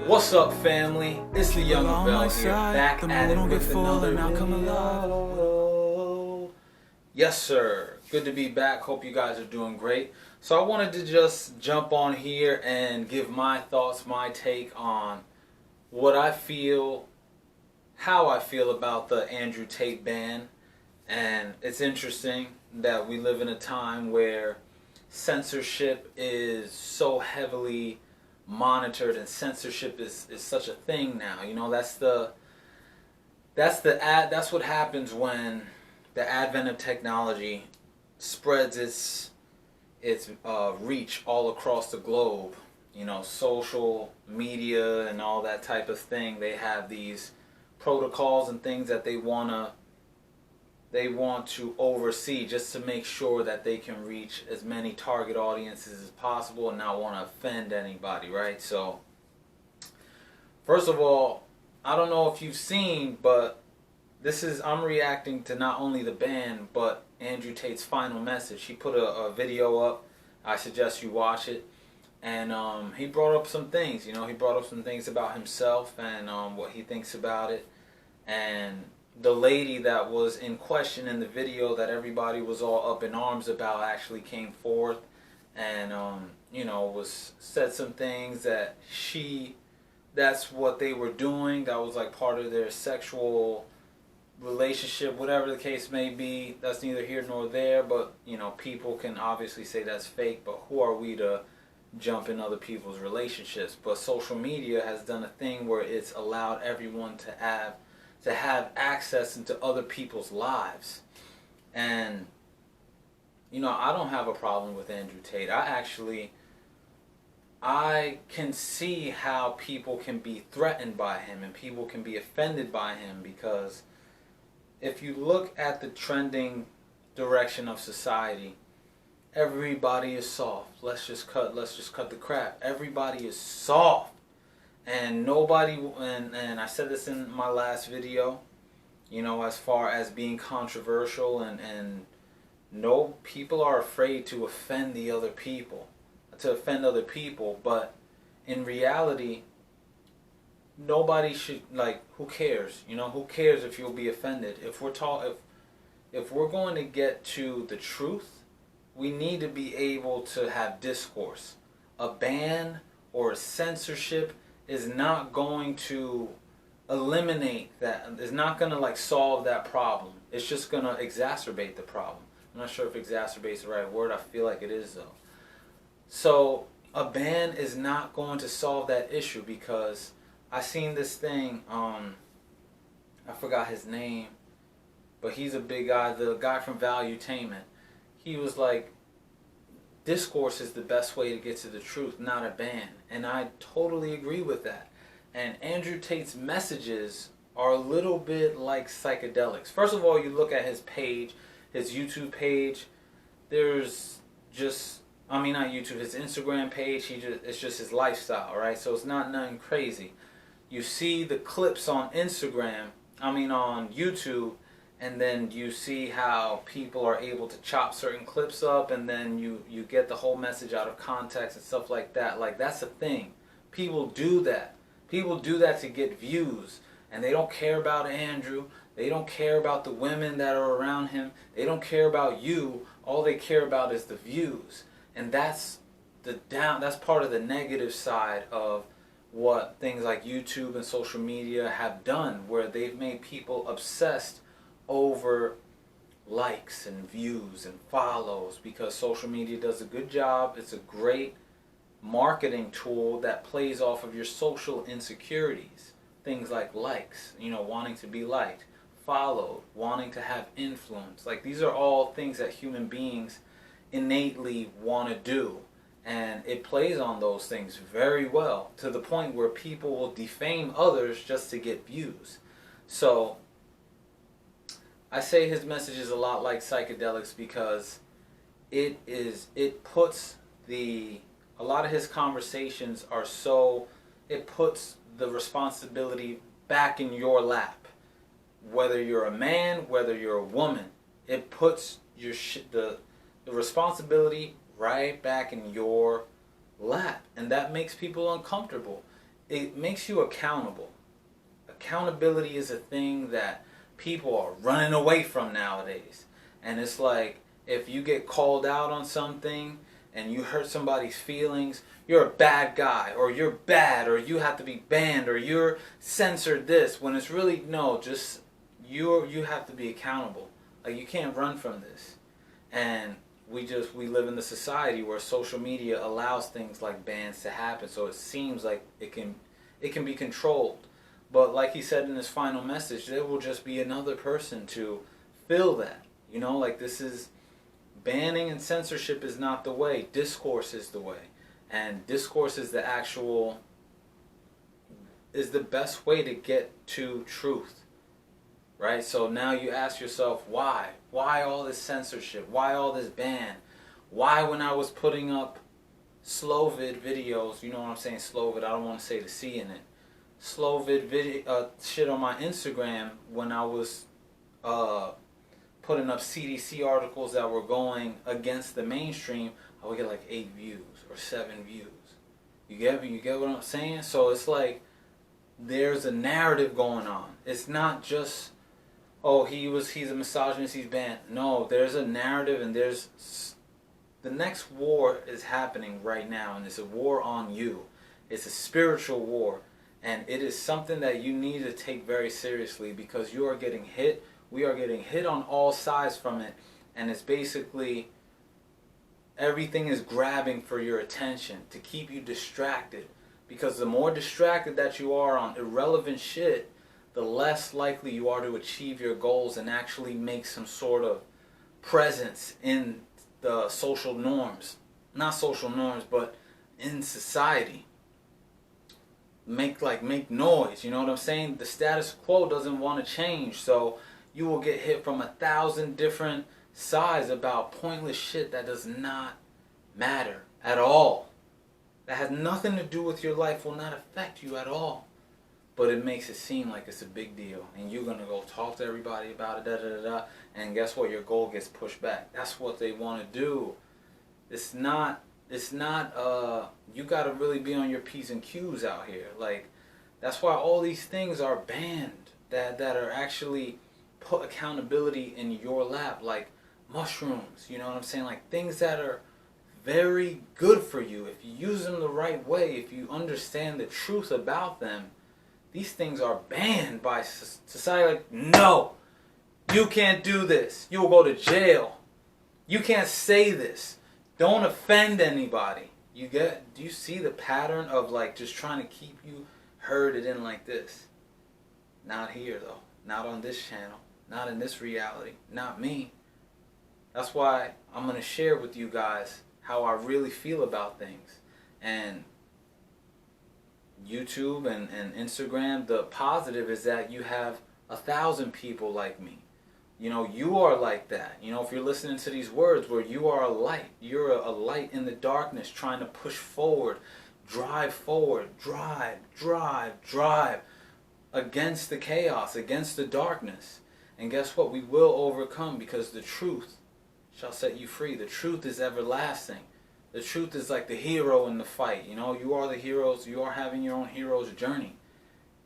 What's up, family? It's the Yungavelle here, back at it with another video. Yes, sir. Good to be back. Hope you guys are doing great. So I wanted to just jump on here and give my thoughts, my take on what I feel, how I feel about the Andrew Tate ban. And it's interesting that we live in a time where censorship is so heavily monitored, and censorship is such a thing now. You know, that's what happens when the advent of technology spreads its reach all across the globe. You know, social media and all that type of thing. They have these protocols and things that they want to oversee just to make sure that they can reach as many target audiences as possible and not want to offend anybody, right? So, first of all, I don't know if you've seen, but I'm reacting to not only the ban, but Andrew Tate's final message. He put a video up. I suggest you watch it. And he brought up some things, you know, he brought up some things about himself and what he thinks about it. And the lady that was in question in the video that everybody was all up in arms about actually came forth and you know, said some things that that's what they were doing, that was like part of their sexual relationship, whatever the case may be. That's neither here nor there, but you know, people can obviously say that's fake, but who are we to jump in other people's relationships? But social media has done a thing where it's allowed everyone to have access into other people's lives. And you know, I don't have a problem with Andrew Tate. I can see how people can be threatened by him and people can be offended by him, because if you look at the trending direction of society, everybody is soft. Let's just cut the crap. Everybody is soft. And nobody, and I said this in my last video, you know, as far as being controversial, and no, people are afraid to offend other people, but in reality, nobody should, like, who cares? You know, who cares if you'll be offended? If we're going to get to the truth, we need to be able to have discourse. A ban or a censorship is not going to eliminate that. It's not going to like solve that problem. It's just going to exacerbate the problem. I'm not sure if exacerbate is the right word. I feel like it is though. So a ban is not going to solve that issue, because I seen this thing, I forgot his name, but he's a big guy, the guy from Valuetainment. He was like, discourse is the best way to get to the truth, not a ban. And I totally agree with that. And Andrew Tate's messages are a little bit like psychedelics. First of all, you look at his page, his YouTube page, there's just, I mean not YouTube, his Instagram page, it's just his lifestyle, right? So it's not nothing crazy. You see the clips on on YouTube, and then you see how people are able to chop certain clips up, and then you get the whole message out of context and stuff like that. Like, that's a thing. People do that. People do that to get views, and they don't care about Andrew. They don't care about the women that are around him. They don't care about you. All they care about is the views. And that's part of the negative side of what things like YouTube and social media have done, where they've made people obsessed over likes and views and follows, because social media does a good job. It's a great marketing tool that plays off of your social insecurities. Things like likes, you know, wanting to be liked, followed, wanting to have influence. Like, these are all things that human beings innately want to do. And it plays on those things very well, to the point where people will defame others just to get views. So I say his message is a lot like psychedelics, because a lot of his conversations are it puts the responsibility back in your lap. Whether you're a man, whether you're a woman, it puts the responsibility right back in your lap, and that makes people uncomfortable. it makes you accountable. Accountability is a thing that people are running away from nowadays. And it's like, if you get called out on something and you hurt somebody's feelings, you're a bad guy, or you're bad, or you have to be banned, or you're censored this, when it's really, no, just you have to be accountable. Like, you can't run from this. And we live in the society where social media allows things like bans to happen, so it seems like it can be controlled. But like he said in his final message, there will just be another person to fill that. You know, like, this is, banning and censorship is not the way. Discourse is the way. And discourse is the best way to get to truth. Right? So now you ask yourself, why? Why all this censorship? Why all this ban? Why, when I was putting up slow vid videos, you know what I'm saying, slow vid, I don't want to say the C in it, slow vid video, shit on my Instagram, when I was putting up CDC articles that were going against the mainstream, I would get like 8 views or 7 views. You get me? You get what I'm saying? So it's like, there's a narrative going on. It's not just, oh, he's a misogynist, he's banned. No, there's a narrative, and the next war is happening right now, and it's a war on you. It's a spiritual war, and it is something that you need to take very seriously, because you are getting hit. We are getting hit on all sides from it, and it's basically, everything is grabbing for your attention to keep you distracted, because the more distracted that you are on irrelevant shit, the less likely you are to achieve your goals and actually make some sort of presence in the social norms. Not social norms, but in society. Make noise, you know what I'm saying? The status quo doesn't want to change, so you will get hit from 1,000 different sides about pointless shit that does not matter at all. That has nothing to do with your life, will not affect you at all. But it makes it seem like it's a big deal, and you're going to go talk to everybody about it, and guess what? Your goal gets pushed back. That's what they want to do. It's not, you got to really be on your P's and Q's out here. Like, that's why all these things are banned, that are actually put accountability in your lap, like mushrooms, you know what I'm saying? Like, things that are very good for you. If you use them the right way, if you understand the truth about them, these things are banned by society. Like, no, you can't do this. You will go to jail. You can't say this. Don't offend anybody. Do you see the pattern of, like, just trying to keep you herded in like this? Not here, though. Not on this channel. Not in this reality. Not me. That's why I'm going to share with you guys how I really feel about things. And YouTube and Instagram, the positive is that you have 1,000 people like me. You know, you are like that. You know, if you're listening to these words, where you are a light. You're a light in the darkness, trying to push forward, drive against the chaos, against the darkness. And guess what? We will overcome, because the truth shall set you free. The truth is everlasting. The truth is like the hero in the fight. You know, you are the heroes. You are having your own hero's journey.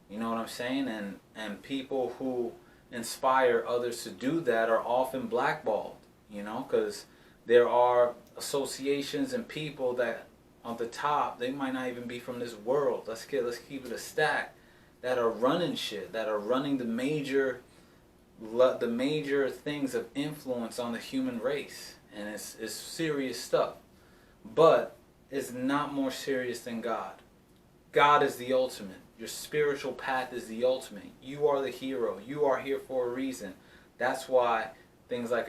You know what I'm saying? And people who inspire others to do that are often blackballed. You know, because there are associations and people that on the top, they might not even be from this world. Let's keep it a stack, that are running shit, that are running the major things of influence on the human race. And it's serious stuff. But it's not more serious than God. God is the ultimate. Your spiritual path is the ultimate. You are the hero. You are here for a reason. That's why things like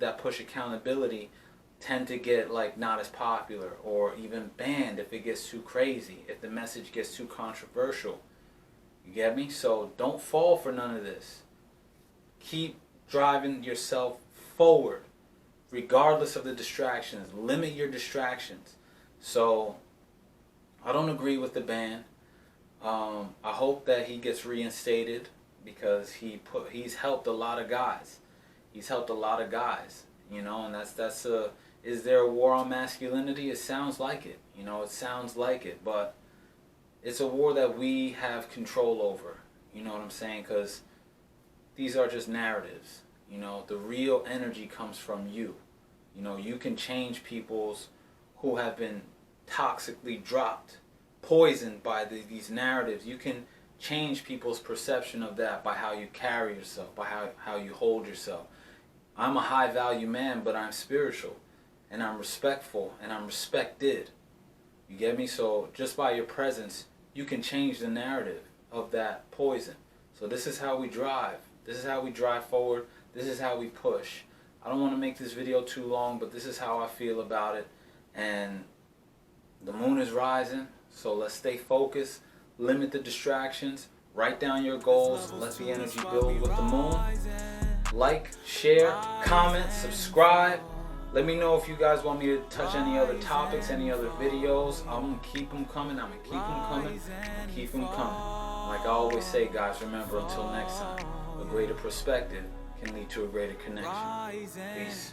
that push accountability tend to get, like, not as popular, or even banned if it gets too crazy, if the message gets too controversial. You get me? So don't fall for none of this. Keep driving yourself forward, regardless of the distractions. Limit your distractions. So I don't agree with the ban. I hope that he gets reinstated, because he's helped a lot of guys. He's helped a lot of guys, you know, and is there a war on masculinity? It sounds like it, you know, it sounds like it, but It's a war that we have control over. You know what I'm saying? Because these are just narratives. You know, the real energy comes from you. You know, you can change people's who have been toxically dropped, poisoned by these narratives. You can change people's perception of that by how you carry yourself, by how you hold yourself. I'm a high value man, but I'm spiritual, and I'm respectful, and I'm respected. You get me? So just by your presence, you can change the narrative of that poison. So this is how we drive. This is how we drive forward. This is how we push. I don't want to make this video too long, but this is how I feel about it. And the moon is rising, so let's stay focused. Limit the distractions. Write down your goals. Let the energy build with the moon. Like, share, comment, subscribe. Let me know if you guys want me to touch any other topics, any other videos. I'm going to keep them coming. I'm going to keep them coming. Keep them coming. Like I always say, guys, remember, until next time, a greater perspective can lead to a greater connection. Peace.